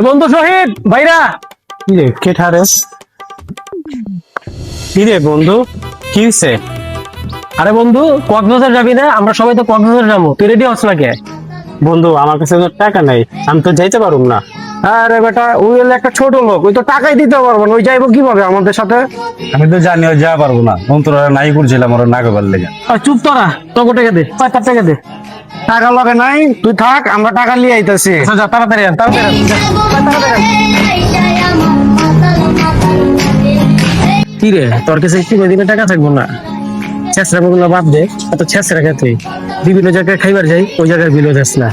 বন্ধু শহীদ ভাইরা কিরে কে ঠারেস? কিরে বন্ধু কি হইছে? আরে বন্ধু কক্সবাজার যাবি না? আমরা সবাই তো কক্সবাজার যাবো, তুই রেডি হস না কে? বন্ধু আমার কাছে তো টাকা নাই, আমি তো যাইতে পারুম না। আরে বেটা ওই হলো একটা ছোট লোক, ওই তো টাকাই দিতে পারবো না, ওই যাইবো কিভাবে আমাদের সাথে? আমি তো জানি ওই যা পারবো না, অন্তরা নাই করছিলাম ওরা না করবার লেগে। আর চুপ তোরা, তোকে টাকা দে, 5 টাকা দে। টাকা লগে নাই, তুই থাক, আমরা টাকা লিয়ে আইতাছি। আচ্ছা যা তাড়াতাড়ি আন, তাড়াতাড়ি আন, যা, তাড়াতাড়ি আন। কি রে তোর কাছে কি দিনে টাকা থাকবো না? ছেসরা বগুলো বাদ দে, এত ছেসরা খেতে বিভিন্ন জায়গায় খাইবার যাই, ওই জায়গায় বিলো দেস না।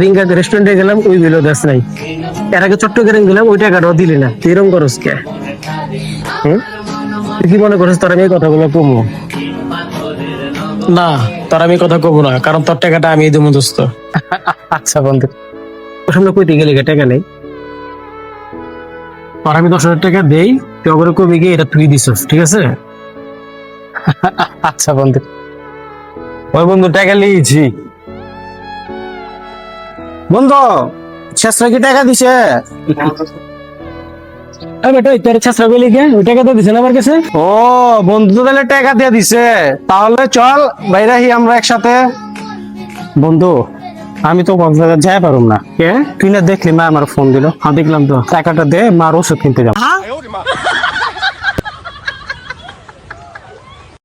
রিঙ্গা রেস্টুরেন্টে গেলাম, ওই বিলো দেস নাই। এর আগে চট্টগ্রাম গেলাম, ওই টাকাটাও দিলি না, তুই এরকম করস কে? তুই কি মনে করিস তোর আমি এই কথাগুলো কমু? না, তোর আমি কথা কমু না, কারণ তোর টাকাটা আমি দেবো দোস্ত। আচ্ছা বন্ধু। ওর সামনে কইতে গেলে টাকা নেই, আর আমি 10,000 টাকা দেই, তুই ওগুলো কমে গিয়ে এটা তুই দিছস, ঠিক আছে? আচ্ছা বন্ধু। ওই বন্ধু টাকা লিয়েছি। বন্ধু শেষরা কি টাকা দিছে? বেটা তোর ছেসরা গেলি কে? ওই টাকা তো দিছে না আমার কাছে। ও বন্ধু তো তাহলে টাকা দিয়ে দিছে, তাহলে চল বাইরাহি আমরা একসাথে। বন্ধু আমি তো কক্সবাজার যাই পারুম না। কে? তুই না দেখলি মা আমার ফোন দিল, হ্যাঁ দেখলাম তো। টাকাটা দে, মার ওষুধ কিনতে যাবো।